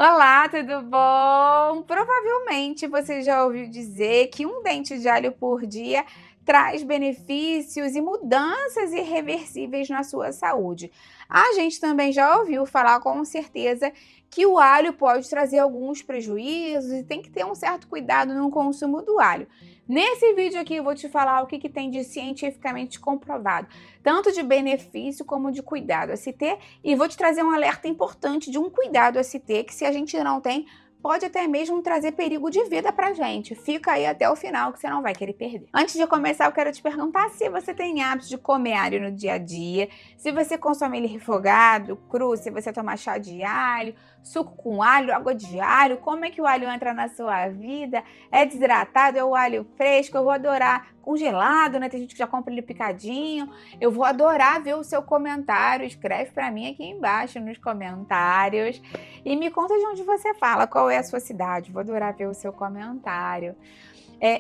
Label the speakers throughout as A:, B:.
A: Olá, tudo bom? Provavelmente você já ouviu dizer que um dente de alho por dia traz benefícios e mudanças irreversíveis na sua saúde. A gente também já ouviu falar com certeza que o alho pode trazer alguns prejuízos e tem que ter um certo cuidado no consumo do alho. Nesse vídeo aqui eu vou te falar o que tem de cientificamente comprovado, tanto de benefício como de cuidado a se ter, e vou te trazer um alerta importante de um cuidado a se ter, que se a gente não tem, pode até mesmo trazer perigo de vida pra gente. Fica aí até o final que você não vai querer perder. Antes de começar, eu quero te perguntar se você tem hábito de comer alho no dia a dia, se você consome ele refogado, cru, se você toma chá de alho, suco com alho, água de alho, como é que o alho entra na sua vida? É desidratado, é o alho fresco? Eu vou adorar congelado, né? Tem gente que já compra ele picadinho. Eu vou adorar ver o seu comentário. Escreve pra mim aqui embaixo nos comentários. E me conta de onde você fala, qual é a sua cidade. Vou adorar ver o seu comentário.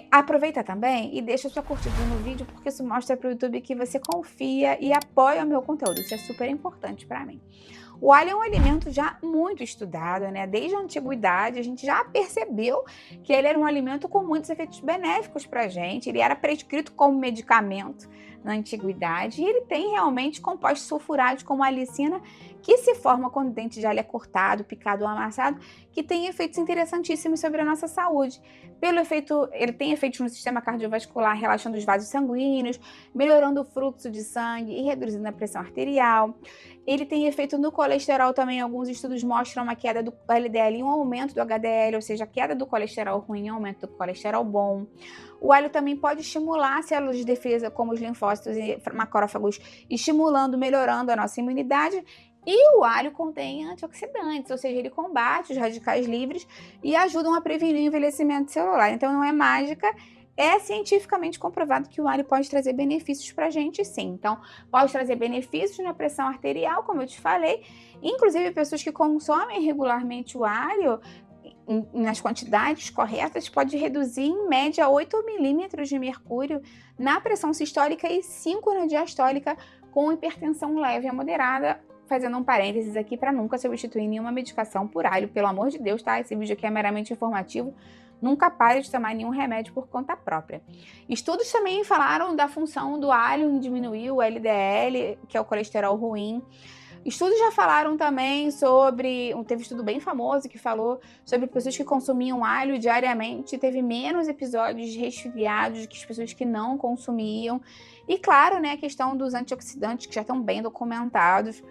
A: Aproveita também e deixa sua curtida no vídeo, porque isso mostra para o YouTube que você confia e apoia o meu conteúdo. Isso é super importante para mim. O alho é um alimento já muito estudado, né? Desde a antiguidade, a gente já percebeu que ele era um alimento com muitos efeitos benéficos para a gente. Ele era prescrito como medicamento na antiguidade e ele tem realmente compostos sulfurados como a alicina, que se forma quando o dente de alho é cortado, picado ou amassado, que tem efeitos interessantíssimos sobre a nossa saúde. Pelo efeito, ele tem efeitos no sistema cardiovascular, relaxando os vasos sanguíneos, melhorando o fluxo de sangue e reduzindo a pressão arterial. Ele tem efeito no colesterol também. Alguns estudos mostram uma queda do LDL e um aumento do HDL, ou seja, a queda do colesterol ruim e aumento do colesterol bom. O alho também pode estimular células de defesa, como os linfócitos e macrófagos, estimulando, melhorando a nossa imunidade. E o alho contém antioxidantes, ou seja, ele combate os radicais livres e ajudam a prevenir o envelhecimento celular. Então não é mágica, é cientificamente comprovado que o alho pode trazer benefícios para a gente, sim. Então, pode trazer benefícios na pressão arterial, como eu te falei. Inclusive, pessoas que consomem regularmente o alho, nas quantidades corretas, pode reduzir em média 8 milímetros de mercúrio na pressão sistólica e 5 na diastólica, com hipertensão leve a moderada. Fazendo um parênteses aqui para nunca substituir nenhuma medicação por alho, pelo amor de Deus, tá? Esse vídeo aqui é meramente informativo. Nunca pare de tomar nenhum remédio por conta própria. Estudos também falaram da função do alho em diminuir o LDL, que é o colesterol ruim. Estudos já falaram também sobre, teve um estudo bem famoso que falou sobre pessoas que consumiam alho diariamente, teve menos episódios de resfriados do que as pessoas que não consumiam. E claro, né, a questão dos antioxidantes, que já estão bem documentados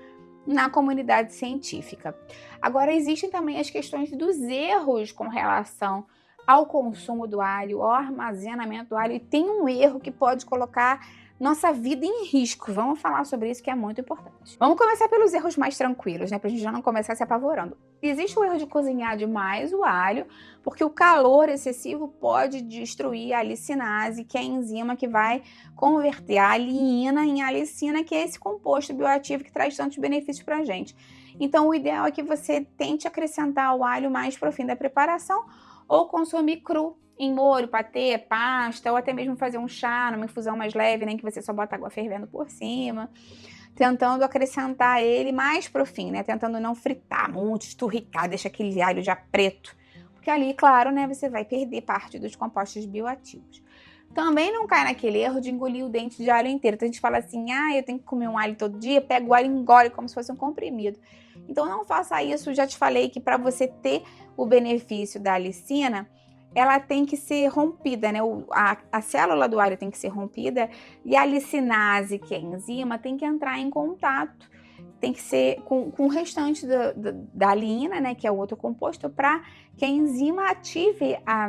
A: na comunidade científica. Agora, existem também as questões dos erros com relação ao consumo do alho, ao armazenamento do alho, e tem um erro que pode colocar nossa vida em risco. Vamos falar sobre isso, que é muito importante. Vamos começar pelos erros mais tranquilos, né, pra gente já não começar se apavorando. Existe o erro de cozinhar demais o alho, porque o calor excessivo pode destruir a alicinase, que é a enzima que vai converter a alina em alicina, que é esse composto bioativo que traz tantos benefícios pra gente. Então, o ideal é que você tente acrescentar o alho mais pro fim da preparação, ou consumir cru, em molho, patê, pasta, ou até mesmo fazer um chá, numa infusão mais leve, nem que você só bota água fervendo por cima, tentando acrescentar ele mais pro fim, né? Tentando não fritar muito, esturricar, deixar aquele alho já preto, porque ali, claro, né, você vai perder parte dos compostos bioativos. Também não cai naquele erro de engolir o dente de alho inteiro. Então a gente fala assim, eu tenho que comer um alho todo dia, pega o alho e engole como se fosse um comprimido. Então não faça isso. Já te falei que para você ter o benefício da alicina, ela tem que ser rompida, né? A célula do alho tem que ser rompida e a alicinase, que é a enzima, tem que entrar em contato, tem que ser com o restante da alina, né? Que é o outro composto, para que a enzima ative a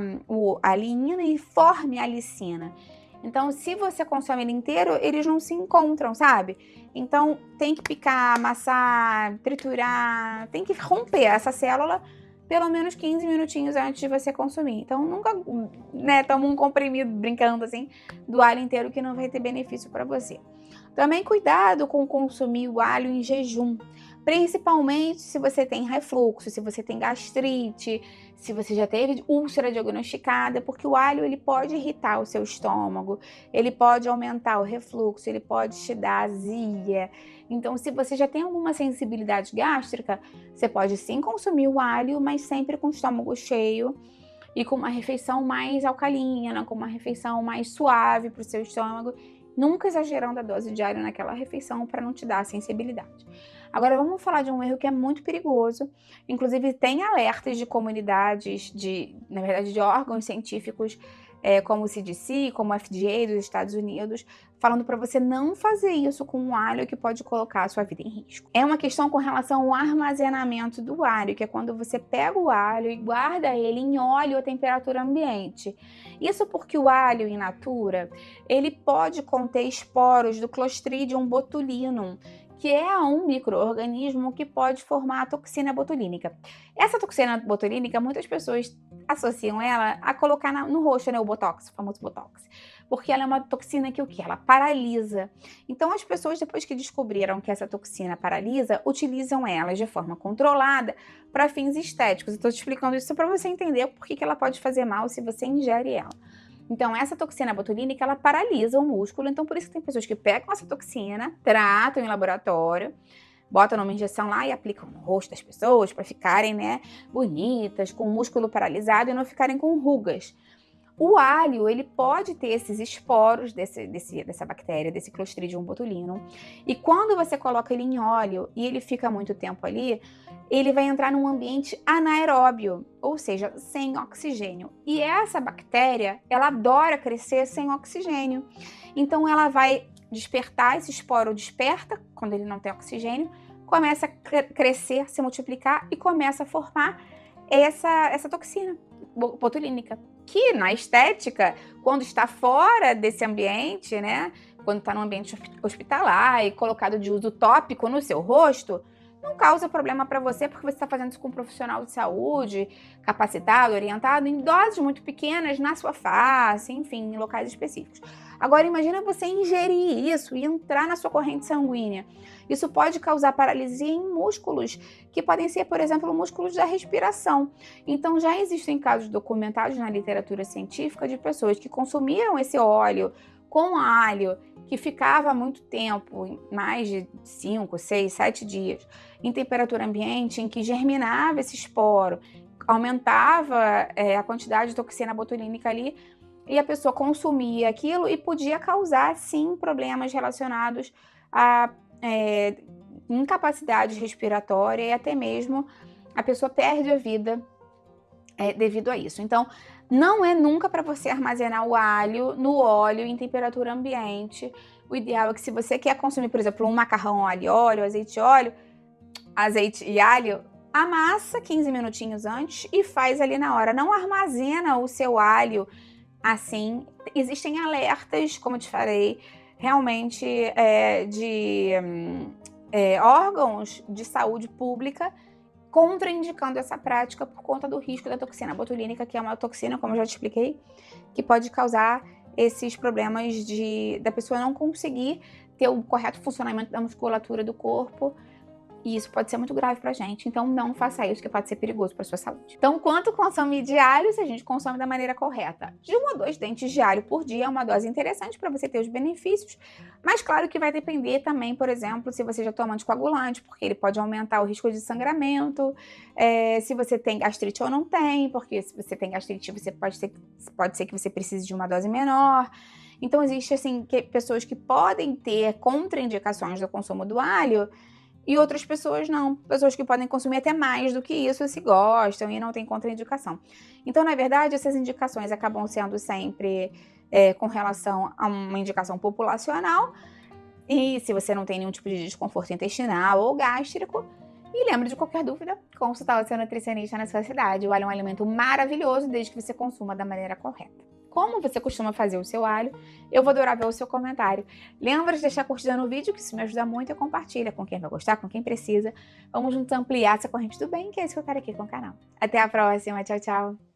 A: alina e forme a alicina. Então, se você consome ele inteiro, eles não se encontram, sabe? Então, tem que picar, amassar, triturar, tem que romper essa célula pelo menos 15 minutinhos antes de você consumir. Então, nunca, né, toma um comprimido, brincando assim, do alho inteiro, que não vai ter benefício para você. Também cuidado com consumir o alho em jejum, principalmente se você tem refluxo, se você tem gastrite, se você já teve úlcera diagnosticada, porque o alho ele pode irritar o seu estômago, ele pode aumentar o refluxo, ele pode te dar azia. Então, se você já tem alguma sensibilidade gástrica, você pode sim consumir o alho, mas sempre com o estômago cheio e com uma refeição mais alcalina, com uma refeição mais suave para o seu estômago, nunca exagerando a dose de alho naquela refeição para não te dar sensibilidade. Agora vamos falar de um erro que é muito perigoso, inclusive tem alertas de comunidades, na verdade de órgãos científicos, como o CDC, como o FDA dos Estados Unidos, falando para você não fazer isso com o alho, que pode colocar a sua vida em risco. É uma questão com relação ao armazenamento do alho, que é quando você pega o alho e guarda ele em óleo a temperatura ambiente. Isso porque o alho in natura, ele pode conter esporos do Clostridium botulinum, que é um micro-organismo que pode formar a toxina botulínica. Essa toxina botulínica, muitas pessoas associam ela a colocar no rosto, né, o Botox, o famoso Botox, porque ela é uma toxina que o quê? Ela paralisa. Então as pessoas, depois que descobriram que essa toxina paralisa, utilizam ela de forma controlada para fins estéticos. Estou te explicando isso para você entender por que ela pode fazer mal se você ingere ela. Então, essa toxina botulínica, ela paralisa o músculo, então por isso que tem pessoas que pegam essa toxina, tratam em laboratório, botam numa injeção lá e aplicam no rosto das pessoas para ficarem, né, bonitas, com o músculo paralisado e não ficarem com rugas. O alho, ele pode ter esses esporos dessa bactéria, desse Clostridium botulinum, e quando você coloca ele em óleo e ele fica muito tempo ali, ele vai entrar num ambiente anaeróbio, ou seja, sem oxigênio. E essa bactéria, ela adora crescer sem oxigênio. Então ela vai despertar, esse esporo desperta quando ele não tem oxigênio, começa a crescer, se multiplicar e começa a formar essa toxina botulínica, que na estética, quando está fora desse ambiente, né, quando está no ambiente hospitalar e colocado de uso tópico no seu rosto, não causa problema para você, porque você está fazendo isso com um profissional de saúde, capacitado, orientado, em doses muito pequenas na sua face, enfim, em locais específicos. Agora, imagina você ingerir isso e entrar na sua corrente sanguínea. Isso pode causar paralisia em músculos, que podem ser, por exemplo, músculos da respiração. Então, já existem casos documentados na literatura científica de pessoas que consumiram esse óleo com alho, que ficava muito tempo, mais de 5, 6, 7 dias, em temperatura ambiente, em que germinava esse esporo, aumentava a quantidade de toxina botulínica ali, e a pessoa consumia aquilo e podia causar, sim, problemas relacionados a incapacidade respiratória, e até mesmo a pessoa perde a vida devido a isso. Então, não é nunca para você armazenar o alho no óleo em temperatura ambiente. O ideal é que, se você quer consumir, por exemplo, um macarrão alho e óleo, azeite e alho, amassa 15 minutinhos antes e faz ali na hora. Não armazena o seu alho assim. Existem alertas, como eu te falei, realmente de órgãos de saúde pública contraindicando essa prática por conta do risco da toxina botulínica, que é uma toxina, como eu já te expliquei, que pode causar esses problemas da pessoa não conseguir ter o correto funcionamento da musculatura do corpo, e isso pode ser muito grave pra gente. Então não faça isso, que pode ser perigoso para sua saúde. Então, quanto consome de alho, se a gente consome da maneira correta? De 1 a 2 dentes de alho por dia é uma dose interessante para você ter os benefícios, mas claro que vai depender também, por exemplo, se você já toma anticoagulante, porque ele pode aumentar o risco de sangramento, se você tem gastrite ou não tem, porque se você tem gastrite, pode ser que você precise de uma dose menor. Então existe, assim, pessoas que podem ter contraindicações do consumo do alho, e outras pessoas não, pessoas que podem consumir até mais do que isso, se gostam e não tem contraindicação. Então, na verdade, essas indicações acabam sendo sempre com relação a uma indicação populacional, e se você não tem nenhum tipo de desconforto intestinal ou gástrico. E lembre, de qualquer dúvida, consultar o seu nutricionista na sua cidade. O alho é um alimento maravilhoso, desde que você consuma da maneira correta. Como você costuma fazer o seu alho? Eu vou adorar ver o seu comentário. Lembra de deixar curtida no vídeo, que isso me ajuda muito, e compartilha com quem vai gostar, com quem precisa. Vamos juntos ampliar essa corrente do bem, que é isso que eu quero aqui com o canal. Até a próxima, tchau, tchau!